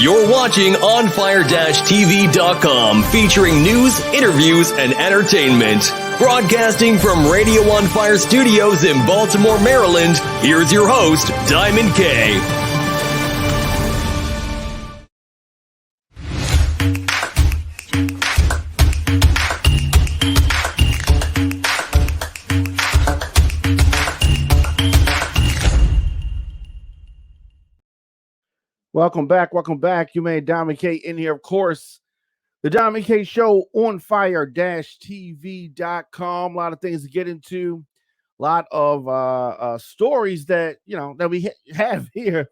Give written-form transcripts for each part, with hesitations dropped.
You're watching OnFire-TV.com, featuring news, interviews, and entertainment. Broadcasting from Radio On Fire Studios in Baltimore, Maryland, here's your host, Diamond K. Welcome back. You made Diamond K in here, of course. The Diamond K Show on fire-tv.com. A lot of things to get into. A lot of stories that we have here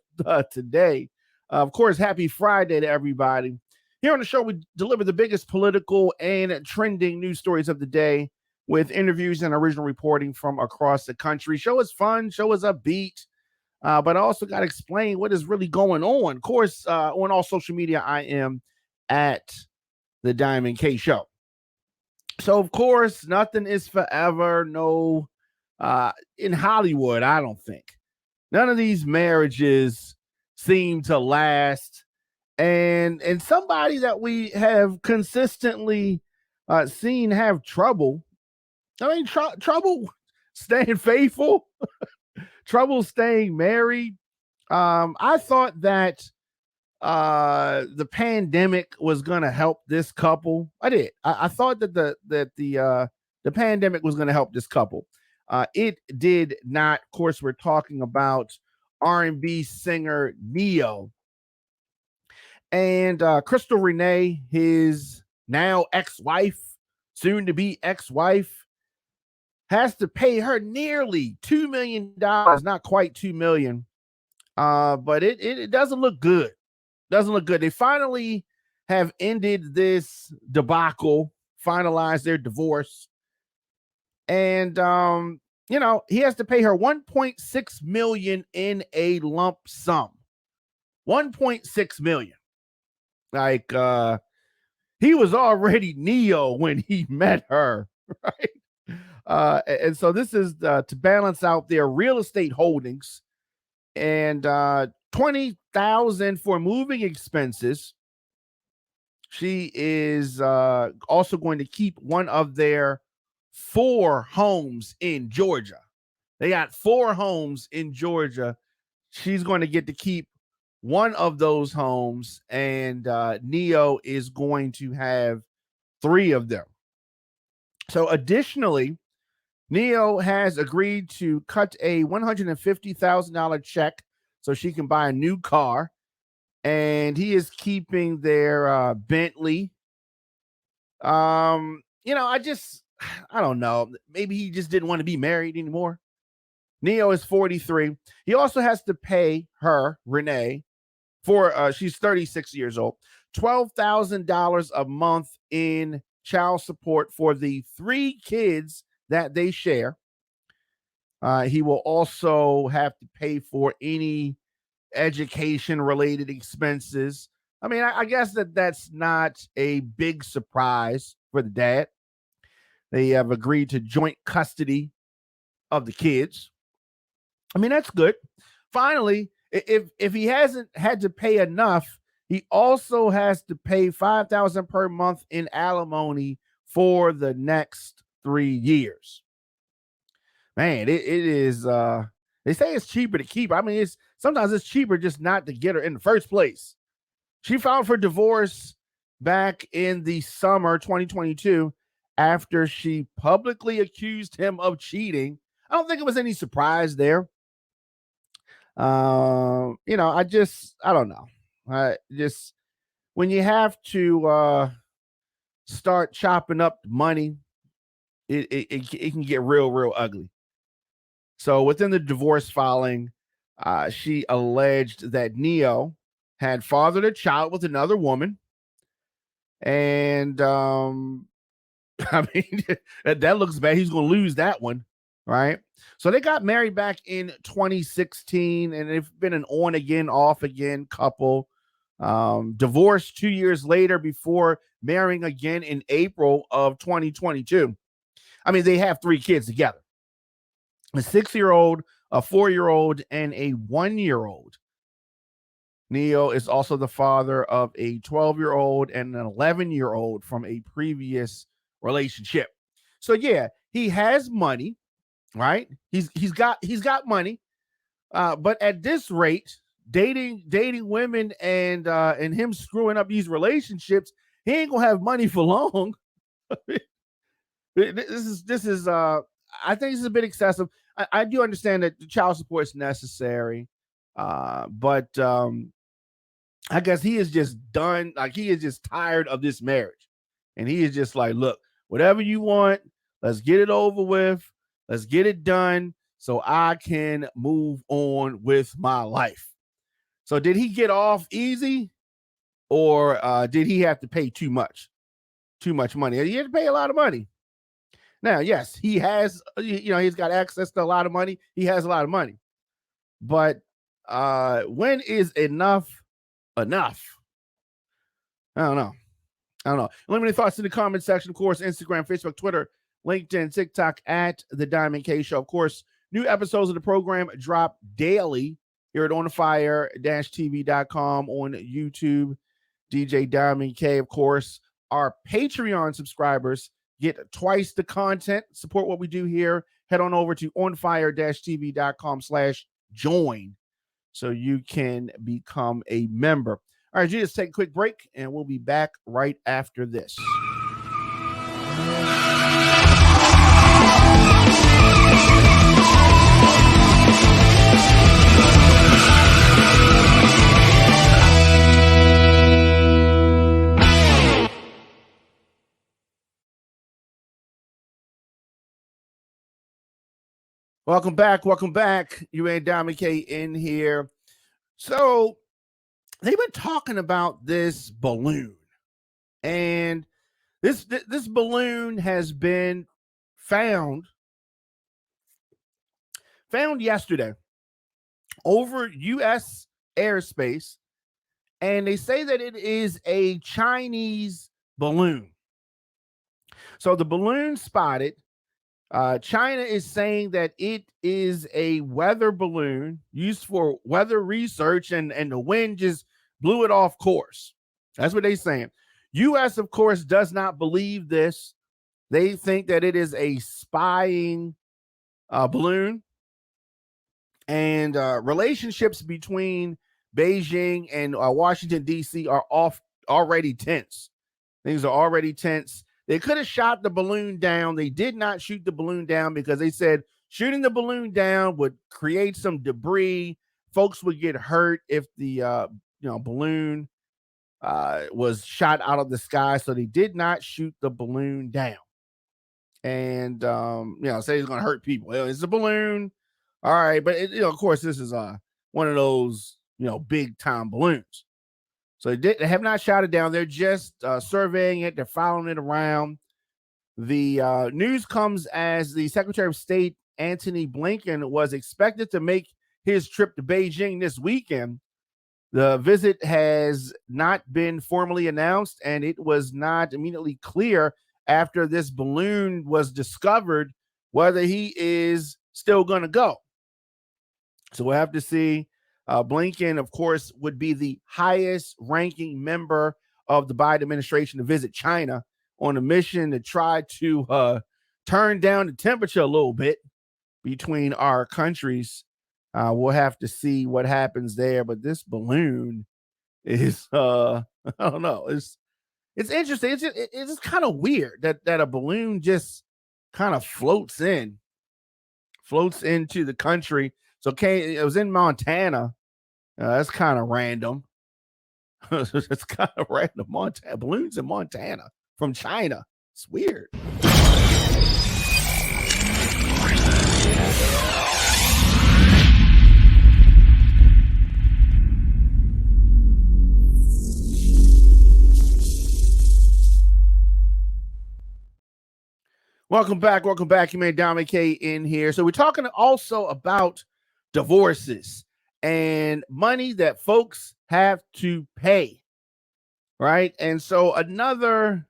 today. Of course, happy Friday to everybody. Here on the show, we deliver the biggest political and trending news stories of the day with interviews and original reporting from across the country. Show is fun. Show is upbeat. But I also got to explain what is really going on. Of course, on all social media, I am at the Diamond K Show. So, of course, nothing is forever. No, in Hollywood, I don't think. None of these marriages seem to last. And somebody that we have consistently seen have trouble. I mean, trouble staying faithful. Trouble staying married. I thought that the pandemic was going to help this couple. I did. I thought that the pandemic was going to help this couple. It did not. Of course, we're talking about R&B singer Ne-Yo and Crystal Renee, his now ex-wife, soon to be ex-wife, has to pay her nearly $2 million, not quite $2 million. But it doesn't look good. Doesn't look good. They finally have ended this debacle, finalized their divorce. And, he has to pay her $1.6 million in a lump sum. $1.6 million. Like, he was already Ne-Yo when he met her, right? And so this is to balance out their real estate holdings, and $20,000 for moving expenses. She is also going to keep one of their 4 homes in Georgia. They got 4 homes in Georgia. She's going to get to keep one of those homes, and Ne-Yo is going to have 3 of them. So additionally, Ne-Yo has agreed to cut a $150,000 check so she can buy a new car, and he is keeping their Bentley. I don't know. Maybe he just didn't want to be married anymore. Ne-Yo is 43. He also has to pay her, Renee, for she's 36 years old, $12,000 a month in child support for the 3 kids that they share. He will also have to pay for any education-related expenses. I mean, I guess that's not a big surprise for the dad. They have agreed to joint custody of the kids. I mean, that's good. Finally, if he hasn't had to pay enough, he also has to pay $5,000 per month in alimony for the next 3 years. Man, it is they say it's cheaper to keep. I mean, sometimes it's cheaper just not to get her in the first place. She filed for divorce back in the summer 2022 after she publicly accused him of cheating. I don't think it was any surprise there. I don't know. Just when you have to start chopping up the money, it can get real ugly. So within the divorce filing, she alleged that Ne-Yo had fathered a child with another woman. And I mean, that looks bad. He's going to lose that one, right? So they got married back in 2016, and they've been an on again, off again couple. Divorced 2 years later before marrying again in April of 2022. I mean, they have 3 kids together. A 6-year-old, a 4-year-old, and a 1-year-old. Neo is also the father of a 12-year-old and an 11-year-old from a previous relationship. So yeah, he has money, right? He's got money. But at this rate, dating women and him screwing up these relationships, he ain't gonna have money for long. this is I think this is a bit excessive. I do understand that the child support is necessary, but I guess he is just done. Like, he is just tired of this marriage, and he is just like, look, whatever you want, let's get it over with, let's get it done, so I can move on with my life. So, did he get off easy, or did he have to pay too much money? He had to pay a lot of money. Now, yes, he has, he's got access to a lot of money. He has a lot of money. But when is enough? I don't know. Let me know thoughts in the comment section. Of course, Instagram, Facebook, Twitter, LinkedIn, TikTok at The Diamond K Show. Of course, new episodes of the program drop daily here at onfire-tv.com, on YouTube, DJ Diamond K. Of course, our Patreon subscribers get twice the content. Support what we do here. Head on over to onfire-tv.com/join so you can become a member. All right, just take a quick break, and we'll be back right after this. Welcome back. You and Diamond K in here. So they've been talking about this balloon, and this balloon has been found yesterday over U.S. airspace, and they say that it is a Chinese balloon. So the balloon spotted. China is saying that it is a weather balloon used for weather research, and the wind just blew it off course. That's what they're saying. U.S., of course, does not believe this. They think that it is a spying balloon. And relationships between Beijing and Washington, D.C. are already tense. Things are already tense. They could have shot the balloon down. They did not shoot the balloon down because they said shooting the balloon down would create some debris. Folks would get hurt if the balloon was shot out of the sky. So they did not shoot the balloon down. And say it's going to hurt people. It's a balloon, all right. But of course, this is one of those big time balloons. So they have not shot it down. They're just surveying it. They're following it around. The news comes as the Secretary of State, Antony Blinken, was expected to make his trip to Beijing this weekend. The visit has not been formally announced, and it was not immediately clear after this balloon was discovered whether he is still going to go. So we'll have to see. Blinken, of course, would be the highest ranking member of the Biden administration to visit China on a mission to try to turn down the temperature a little bit between our countries. We'll have to see what happens there. But this balloon is, I don't know. It's interesting. It's just kind of weird that a balloon just kind of floats into the country. So it was in Montana. That's kind of random. It's kind of random. Montana balloons in Montana from China. It's weird. Welcome back. You made Diamond K in here. So we're talking also about divorces and money that folks have to pay, right? And so another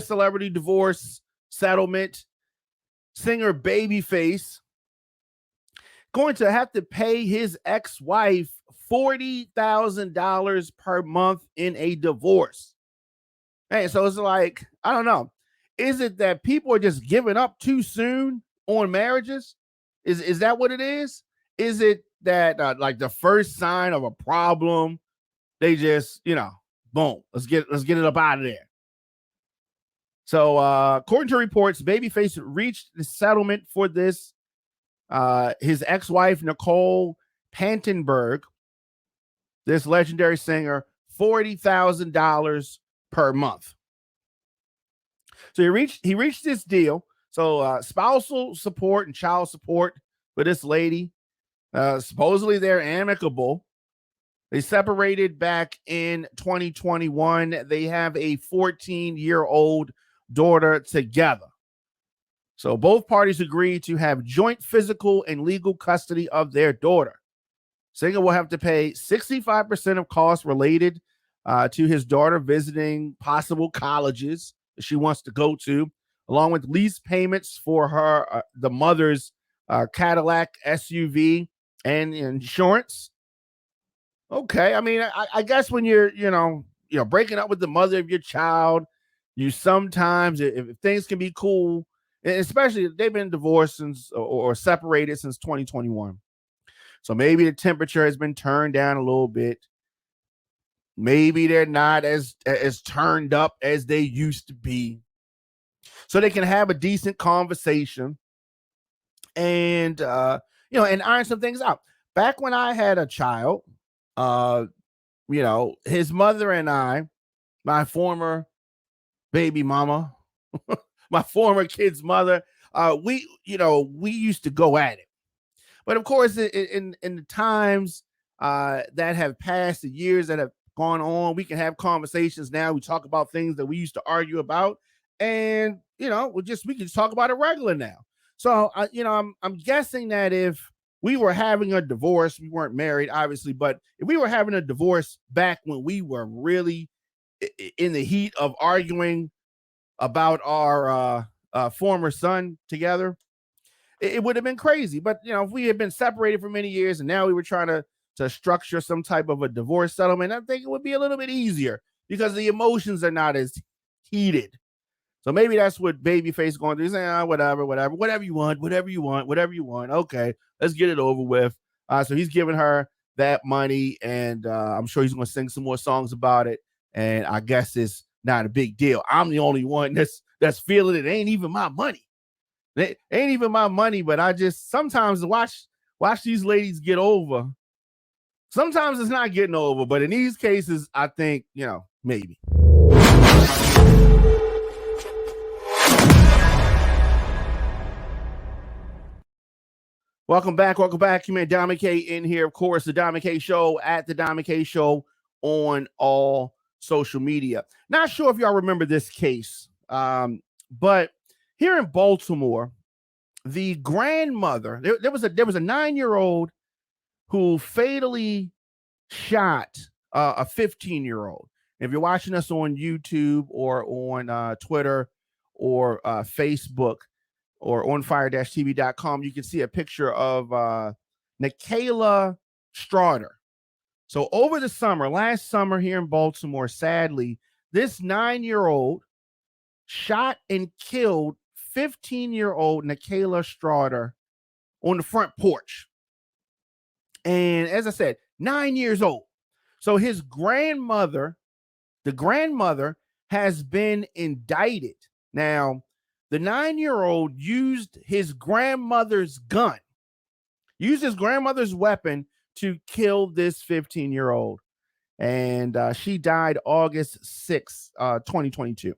celebrity divorce settlement, singer Babyface going to have to pay his ex-wife $40,000 per month in a divorce. Hey, so it's like, I don't know. Is it that people are just giving up too soon on marriages? Is that what it is? Is it that like the first sign of a problem, they just, boom, let's get it up out of there. So according to reports, Babyface reached the settlement for this. His ex-wife, Nicole Pantenberg, this legendary singer, $40,000 per month. So he reached this deal. So spousal support and child support for this lady. Supposedly they're amicable. They separated back in 2021. They have a 14-year-old daughter together. So both parties agreed to have joint physical and legal custody of their daughter. Singer will have to pay 65% of costs related to his daughter visiting possible colleges that she wants to go to, along with lease payments for her, the mother's Cadillac SUV and insurance. Okay, I mean, I guess when you're, breaking up with the mother of your child, you sometimes, if things can be cool, and especially if they've been divorced since or separated since 2021. So maybe the temperature has been turned down a little bit. Maybe they're not as turned up as they used to be. So they can have a decent conversation and and iron some things out. Back when I had a child, his mother and I, my former baby mama, my former kid's mother, we used to go at it. But of course, in the times that have passed, the years that have gone on, we can have conversations now. We talk about things that we used to argue about, and we can just talk about it regular now. So I'm guessing that if we were having a divorce, we weren't married, obviously, but if we were having a divorce back when we were really in the heat of arguing about our former son together, it would have been crazy. But if we had been separated for many years and now we were trying to structure some type of a divorce settlement, I think it would be a little bit easier because the emotions are not as heated. So maybe that's what Babyface going through. He's saying, whatever you want. Okay, let's get it over with. So he's giving her that money, and I'm sure he's going to sing some more songs about it. And I guess it's not a big deal. I'm the only one that's feeling it. It ain't even my money. It ain't even my money, but I just sometimes watch these ladies get over. Sometimes it's not getting over, but in these cases, I think, maybe. Welcome back. You man, Diamond K in here. Of course, the Diamond K Show at the Diamond K Show on all social media. Not sure if y'all remember this case, but here in Baltimore, the grandmother, there was a 9-year-old who fatally shot a 15-year-old. If you're watching us on YouTube or on Twitter or Facebook or on fire-tv.com, you can see a picture of Nikayla Strawder. So over the summer, last summer here in Baltimore, sadly, this 9-year-old shot and killed 15-year-old Nikayla Strawder on the front porch. And as I said, 9 years old. So his grandmother, the grandmother, has been indicted. Now, the 9-year-old used his grandmother's gun, used his grandmother's weapon to kill this 15-year-old. And she died August 6th, 2022.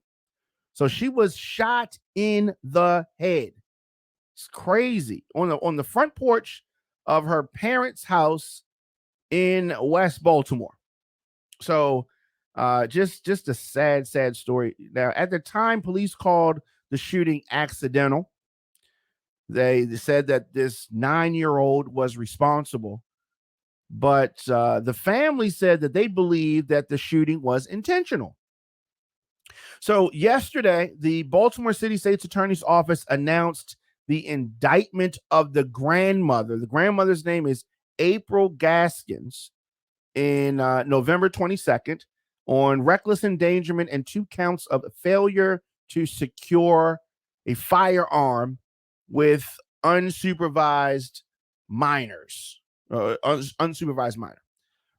So she was shot in the head. It's crazy. On the front porch of her parents' house in West Baltimore. So just a sad story. Now, at the time, police called the shooting accidental. They said that this 9-year-old was responsible, but the family said that they believed that the shooting was intentional. So yesterday, the Baltimore City State's Attorney's Office announced the indictment of the grandmother. The grandmother's name is April Gaskins. in November 22nd on reckless endangerment and 2 counts of failure to secure a firearm with unsupervised minors, unsupervised minor.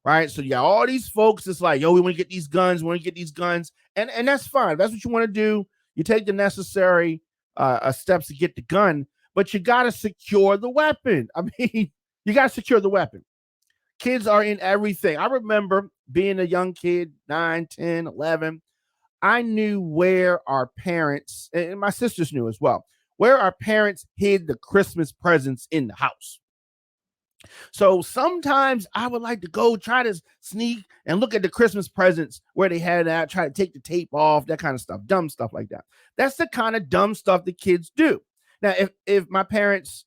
Right. So you got all these folks. It's like, yo, we want to get these guns. We want to get these guns. And that's fine. If that's what you want to do. You take the necessary steps to get the gun, but you got to secure the weapon. I mean, you got to secure the weapon. Kids are in everything. I remember being a young kid, 9, 10, 11. I knew where our parents, and my sisters knew as well, where our parents hid the Christmas presents in the house. So sometimes I would like to go try to sneak and look at the Christmas presents where they had it out, try to take the tape off, that kind of stuff, dumb stuff like that. That's the kind of dumb stuff the kids do. Now, if my parents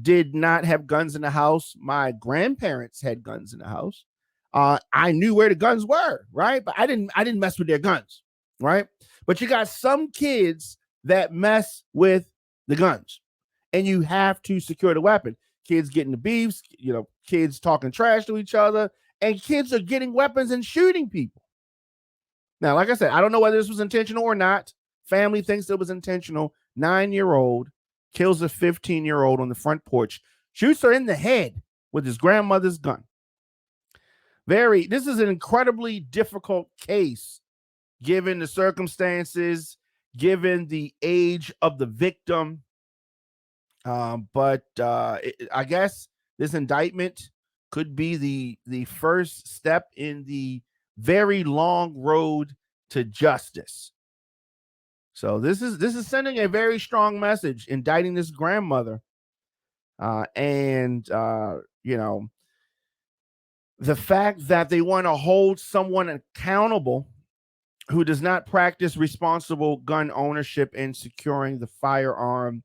did not have guns in the house, my grandparents had guns in the house. I knew where the guns were, right? But I didn't mess with their guns, right? But you got some kids that mess with the guns, and you have to secure the weapon. Kids getting the beefs, kids talking trash to each other, and kids are getting weapons and shooting people. Now, like I said, I don't know whether this was intentional or not. Family thinks it was intentional. 9-year-old kills a 15-year-old on the front porch, shoots her in the head with his grandmother's gun. This is an incredibly difficult case, given the circumstances, given the age of the victim. But I guess this indictment could be the first step in the very long road to justice. So this is sending a very strong message, indicting this grandmother, and the fact that they want to hold someone accountable who does not practice responsible gun ownership and securing the firearm.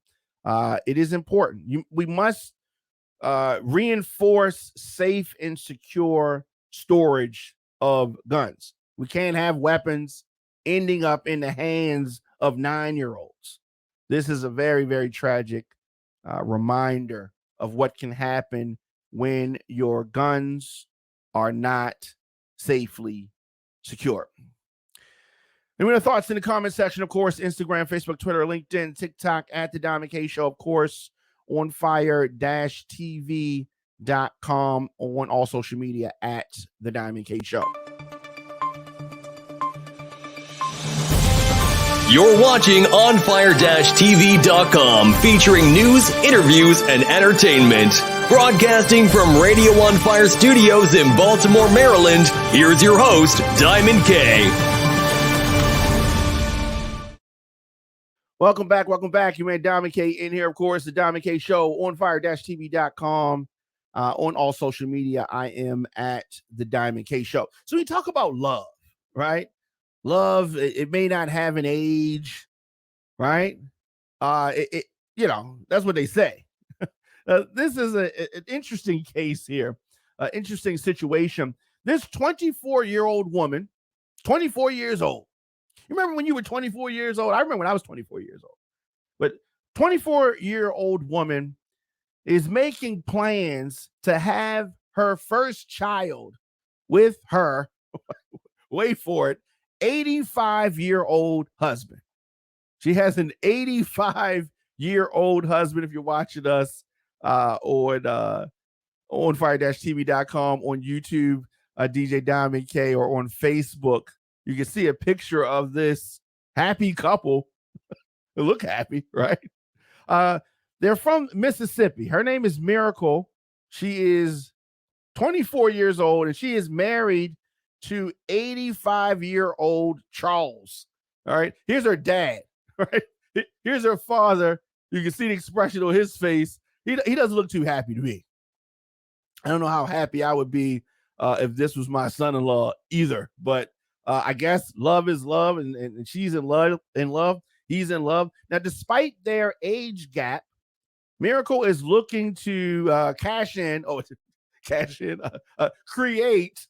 It is important. We must reinforce safe and secure storage of guns. We can't have weapons ending up in the hands of 9-year-olds. This is a very, very tragic reminder of what can happen when your guns are not safely secure. And with your thoughts in the comment section, of course, Instagram, Facebook, Twitter, LinkedIn, TikTok at The Diamond K Show, of course, on fire-tv.com, on all social media at The Diamond K Show. You're watching OnFire-TV.com, featuring news, interviews, and entertainment. Broadcasting from Radio On Fire Studios in Baltimore, Maryland, here's your host, Diamond K. Welcome back. You made Diamond K in here, of course, the Diamond K Show on fire-tv.com. On all social media, I am at the Diamond K Show. So we talk about love, right? Love, it may not have an age, right? That's what they say. This is an interesting case here, interesting situation. This 24-year-old woman, 24 years old. You remember when you were 24 years old? I remember when I was 24 years old. But 24-year-old woman is making plans to have her first child with her, wait for it, 85-year-old husband. She has an 85-year-old husband. If you're watching us on fire-tv.com, on YouTube, DJ Diamond K, or on Facebook, you can see a picture of this happy couple. They look happy, right? They're from Mississippi. Her name is Miracle. She is 24 years old, and she is married to 85-year-old Charles. All right. Here's her dad. Right. Here's her father. You can see the expression on his face. He doesn't look too happy to me. I don't know how happy I would be if this was my son-in-law either. But I guess love is love, and she's in love. He's in love. Now, despite their age gap, Miracle is looking to create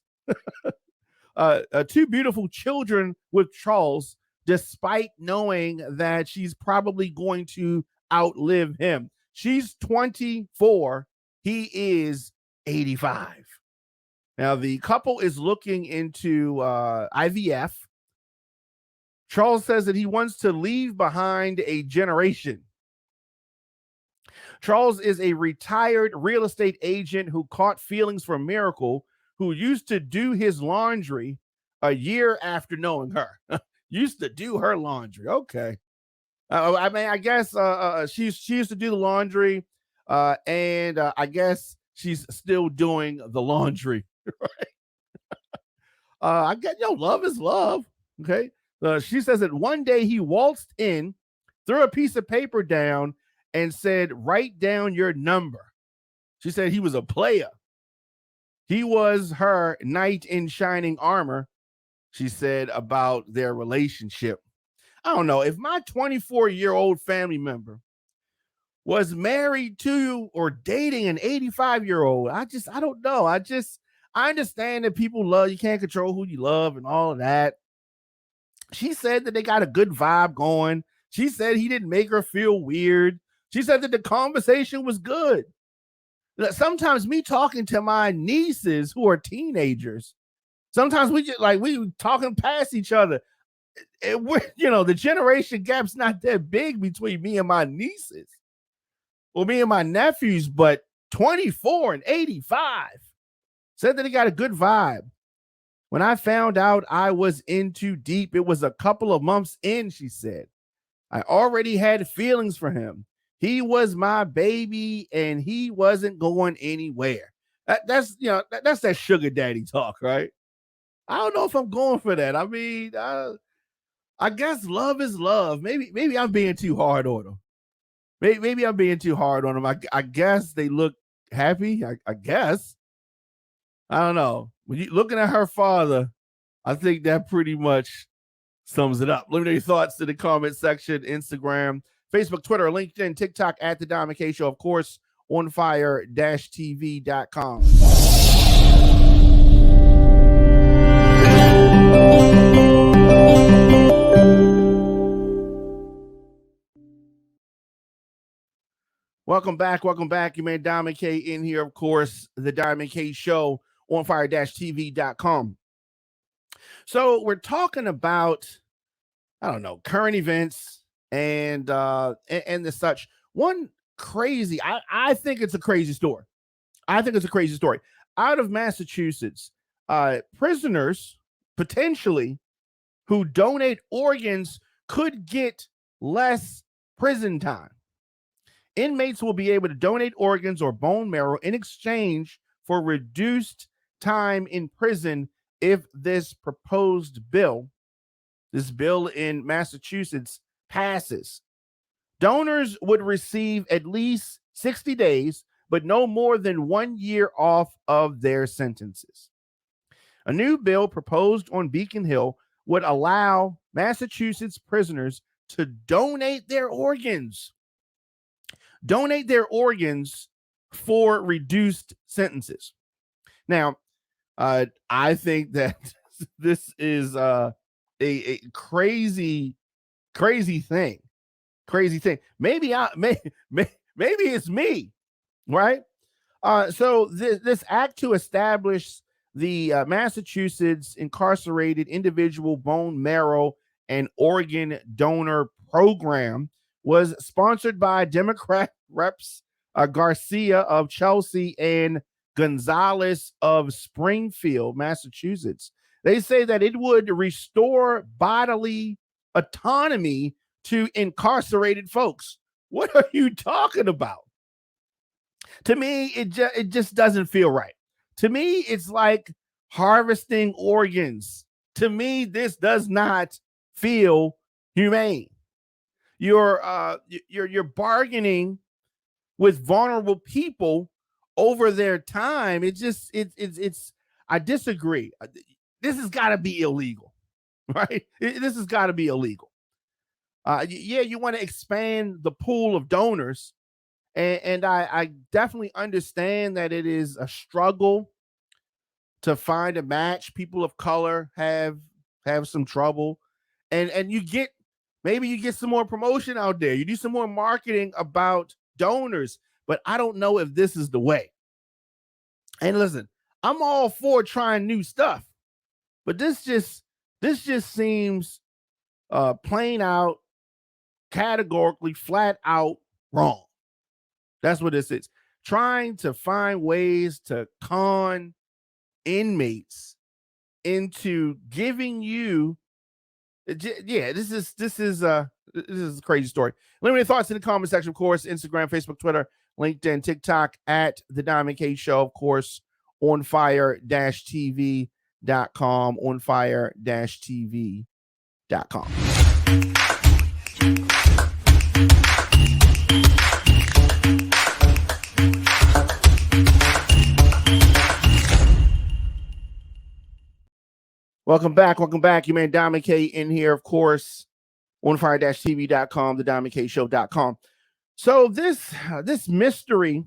two beautiful children with Charles, despite knowing that she's probably going to outlive him. She's 24. He is 85. Now, the couple is looking into IVF. Charles says that he wants to leave behind a generation. Charles is a retired real estate agent who caught feelings for Miracle, who used to do his laundry a year after knowing her. Used to do her laundry. Okay. I mean, I guess she used to do the laundry, and I guess she's still doing the laundry. I get love is love. Okay. She says that one day he waltzed in, threw a piece of paper down, and said, "Write down your number." She said he was a player. He was her knight in shining armor, she said about their relationship. I don't know if my 24-year-old family member was married to or dating an 85-year-old. I don't know. I understand that people love, you can't control who you love and all of that. She said that they got a good vibe going. She said he didn't make her feel weird. She said that the conversation was good. Sometimes me talking to my nieces who are teenagers, sometimes we talking past each other. The generation gap's not that big between me and my nieces or me and my nephews, but 24 and 85 said that he got a good vibe. When I found out I was in too deep, it was a couple of months in, she said. I already had feelings for him. He was my baby and he wasn't going anywhere. That's that sugar daddy talk, right? I don't know if I'm going for that. I mean, I guess love is love. Maybe I'm being too hard on them. Maybe I'm being too hard on them. I guess they look happy. I guess. I don't know. When you looking at her father, I think that pretty much sums it up. Let me know your thoughts in the comment section, Instagram, Facebook, Twitter, LinkedIn, TikTok at The Diamond K Show. Of course, onfire-tv.com. Welcome back. You man, Diamond K in here, of course, The Diamond K Show, onfire-tv.com. So we're talking about, I don't know, current events and the such. One crazy, I think it's a crazy story. Out of Massachusetts, prisoners potentially who donate organs could get less prison time. Inmates will be able to donate organs or bone marrow in exchange for reduced time in prison if this bill in Massachusetts passes. Donors would receive at least 60 days, but no more than 1 year off of their sentences. A new bill proposed on Beacon Hill would allow Massachusetts prisoners to donate their organs for reduced sentences. Now, I think that this is a crazy thing. Maybe it's me, right? So this act to establish the Massachusetts Incarcerated Individual Bone Marrow and Organ Donor Program was sponsored by Democrat reps Garcia of Chelsea and Gonzalez of Springfield, Massachusetts. They say that it would restore bodily autonomy to incarcerated folks. What are you talking about? To me, it just doesn't feel right. To me, it's like harvesting organs. To me, this does not feel humane. You're bargaining with vulnerable people over their time. I disagree. This has got to be illegal, right? This has got to be illegal. You want to expand the pool of donors, and I definitely understand that it is a struggle to find a match. People of color have some trouble, and maybe you get some more promotion out there. You do some more marketing about donors, but I don't know if this is the way. And listen, I'm all for trying new stuff, but this just seems plain out, categorically, flat out wrong. That's what this is. Trying to find ways to con inmates into giving you, this is a crazy story. Let me know your thoughts in the comment section, of course. Instagram, Facebook, Twitter, LinkedIn, TikTok at The Diamond K Show, of course, onfire-tv.com, onfire-tv.com. Welcome back. Your man Diamond K in here, of course, onfire-tv.com, thediamondkshow.com. So this mystery,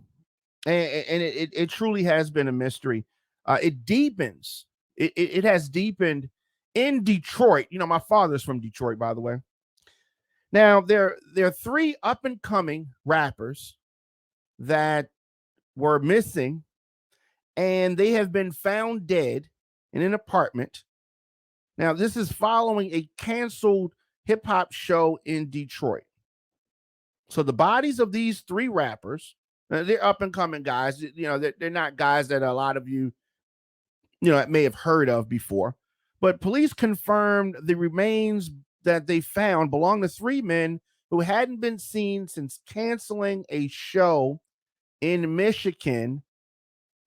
and it truly has been a mystery. It deepens. It has deepened in Detroit. You know, my father's from Detroit, by the way. Now, there are three up-and-coming rappers that were missing, and they have been found dead in an apartment. Now, this is following a canceled hip-hop show in Detroit. So the bodies of these three rappers, they're up-and-coming guys. You know, they're not guys that a lot of you may have heard of before. But police confirmed the remains that they found belong to three men who hadn't been seen since canceling a show in Michigan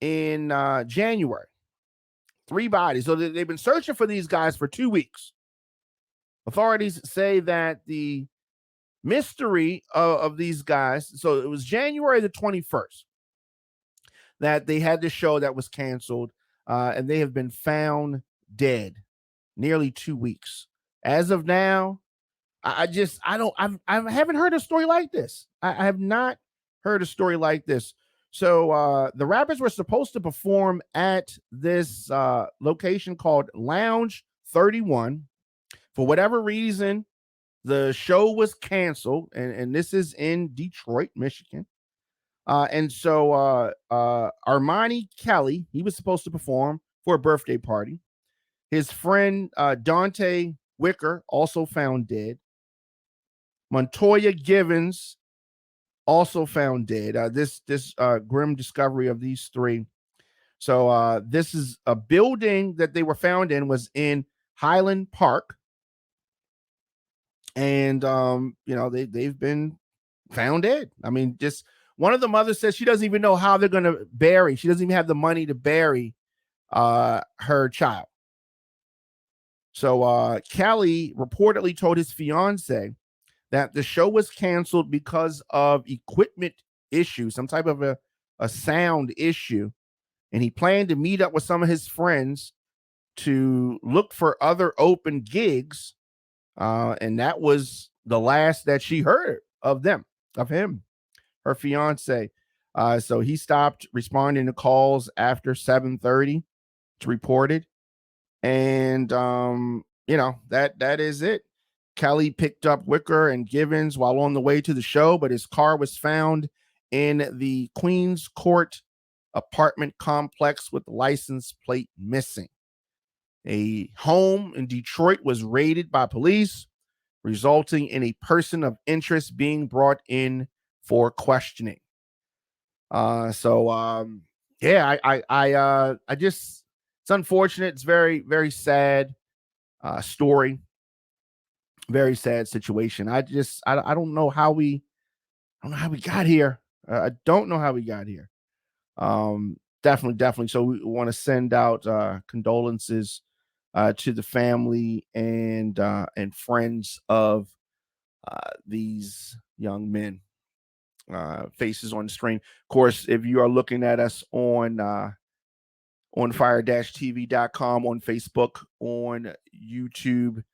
in January. Three bodies. So they've been searching for these guys for 2 weeks. Authorities say that the mystery of these guys, so it was January the 21st that they had this show that was canceled, and they have been found dead nearly 2 weeks. As of now, I haven't heard a story like this. I have not heard a story like this. So the rappers were supposed to perform at this location called Lounge 31. For whatever reason, the show was canceled, and this is in Detroit, Michigan. And so Armani Kelly, he was supposed to perform for a birthday party. His friend Dante Wicker, also found dead. Montoya Givens, also found dead. This grim discovery of these three. So this is a building that they were found in, was in Highland Park. And they've been found dead. I mean, just one of the mothers says she doesn't even know how they're going to bury. She doesn't even have the money to bury her child. So Kelly reportedly told his fiance that the show was canceled because of equipment issues, some type of a sound issue. And he planned to meet up with some of his friends to look for other open gigs. And that was the last that she heard of him, her fiance. So he stopped responding to calls after 7:30 to report it. And, that is it. Kelly picked up Wicker and Givens while on the way to the show, but his car was found in the Queens Court apartment complex with the license plate missing. A home in Detroit was raided by police, resulting in a person of interest being brought in for questioning. It's unfortunate. It's very, very sad story. Very sad situation. I don't know how we got here. I don't know how we got here. Definitely. So we want to send out condolences to the family and friends of these young men. Faces on the screen. Of course, if you are looking at us on fire-tv.com, on Facebook, on YouTube,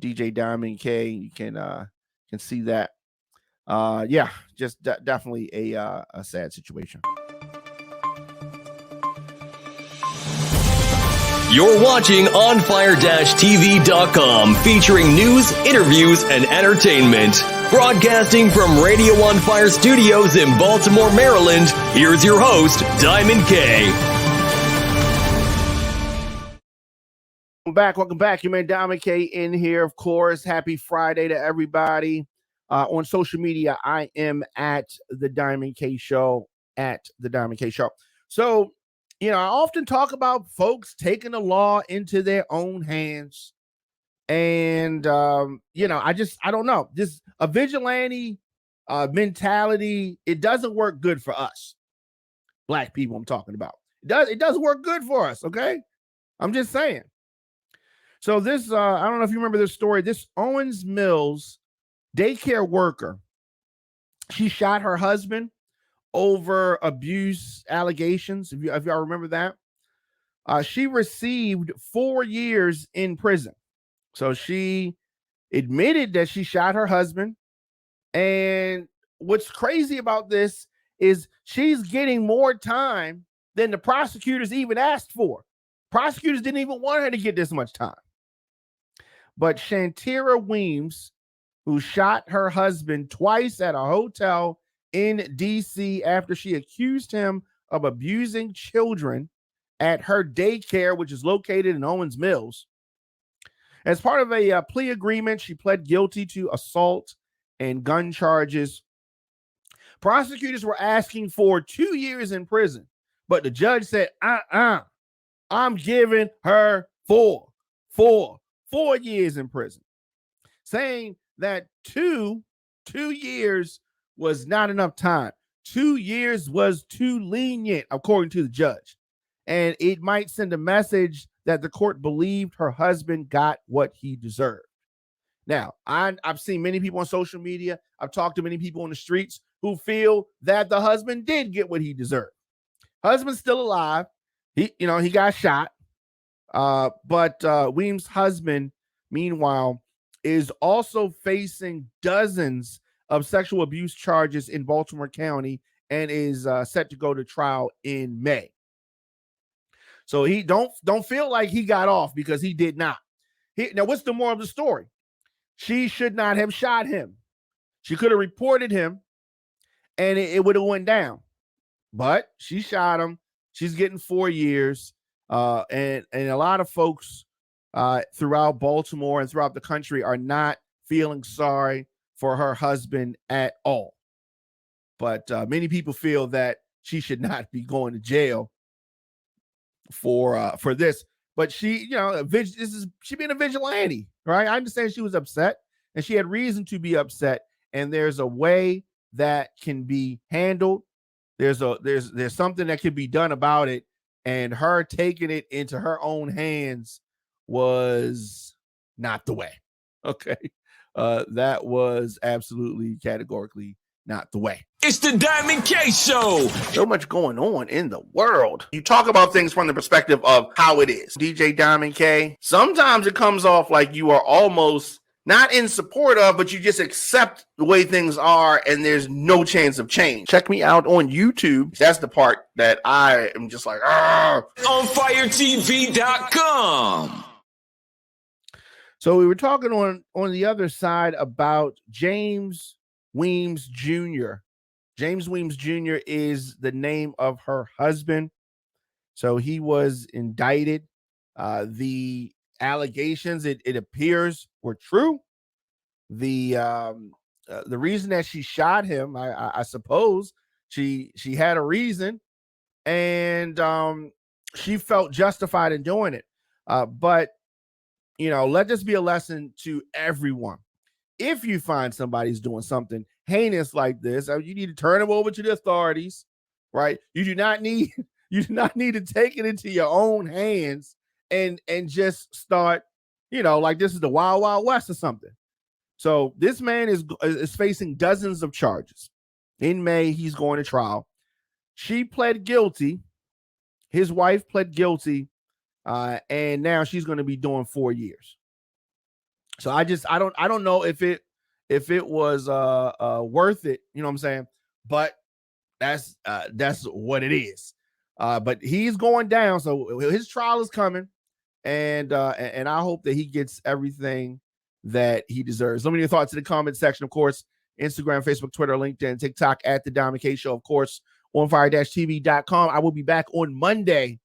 DJ Diamond K, you can see that. Definitely a sad situation. You're watching onfire-tv.com, featuring news, interviews, and entertainment. Broadcasting from Radio On Fire Studios in Baltimore, Maryland, here's your host, Diamond K. Welcome back. Your man Diamond K in here, of course. Happy Friday to everybody. On social media, I am at the Diamond K Show. So, I often talk about folks taking the law into their own hands. And I don't know. This a vigilante mentality, it doesn't work good for us. Black people I'm talking about. It doesn't work good for us, okay? I'm just saying. So this, I don't know if you remember this story. This Owens Mills daycare worker, she shot her husband over abuse allegations. If y'all remember that, she received 4 years in prison. So she admitted that she shot her husband. And what's crazy about this is she's getting more time than the prosecutors even asked for. Prosecutors didn't even want her to get this much time. But Shantira Weems, who shot her husband twice at a hotel in D.C. after she accused him of abusing children at her daycare, which is located in Owens Mills. As part of a plea agreement, she pled guilty to assault and gun charges. Prosecutors were asking for 2 years in prison, but the judge said, I'm giving her 4 years in prison, saying that two years was not enough time. 2 years was too lenient, according to the judge. And it might send a message that the court believed her husband got what he deserved. Now, I've seen many people on social media. I've talked to many people on the streets who feel that the husband did get what he deserved. Husband's still alive. He got shot. But Weems' husband, meanwhile, is also facing dozens of sexual abuse charges in Baltimore County and is set to go to trial in May. So he don't feel like he got off, because he did not. Now, what's the moral of the story? She should not have shot him. She could have reported him, and it would have went down. But she shot him. She's getting 4 years. And a lot of folks throughout Baltimore and throughout the country are not feeling sorry for her husband at all. But many people feel that she should not be going to jail for this. But she, she being a vigilante, right? I understand she was upset, and she had reason to be upset. And there's a way that can be handled. There's something that can be done about it. And her taking it into her own hands was not the way. Okay. That was absolutely categorically not the way. It's the Diamond K Show. So much going on in the world. You talk about things from the perspective of how it is. DJ Diamond K, sometimes it comes off like you are almost not in support of, but you just accept the way things are and there's no chance of change. Check me out on YouTube. That's the part that I am just like, OnFireTV.com. So we were talking on the other side about James Weems Jr. James Weems Jr. is the name of her husband. So he was indicted. The allegations, it appears, were true. The reason that she shot him, I suppose she had a reason, and she felt justified in doing it. But let this be a lesson to everyone. If you find somebody's doing something heinous like this, you need to turn them over to the authorities, right? You do not need to take it into your own hands and just start, like this is the Wild Wild West or something. So this man is facing dozens of charges. In May, he's going to trial. She pled guilty. His wife pled guilty, and now she's going to be doing 4 years. So I don't know if it was worth it. You know what I'm saying? But that's what it is. But he's going down, so his trial is coming, and I hope that he gets everything that he deserves. Let me know your thoughts in the comment section. Of course, Instagram, Facebook, Twitter, LinkedIn, TikTok at the Diamond K Show. Of course, onfire-tv.com. I will be back on Monday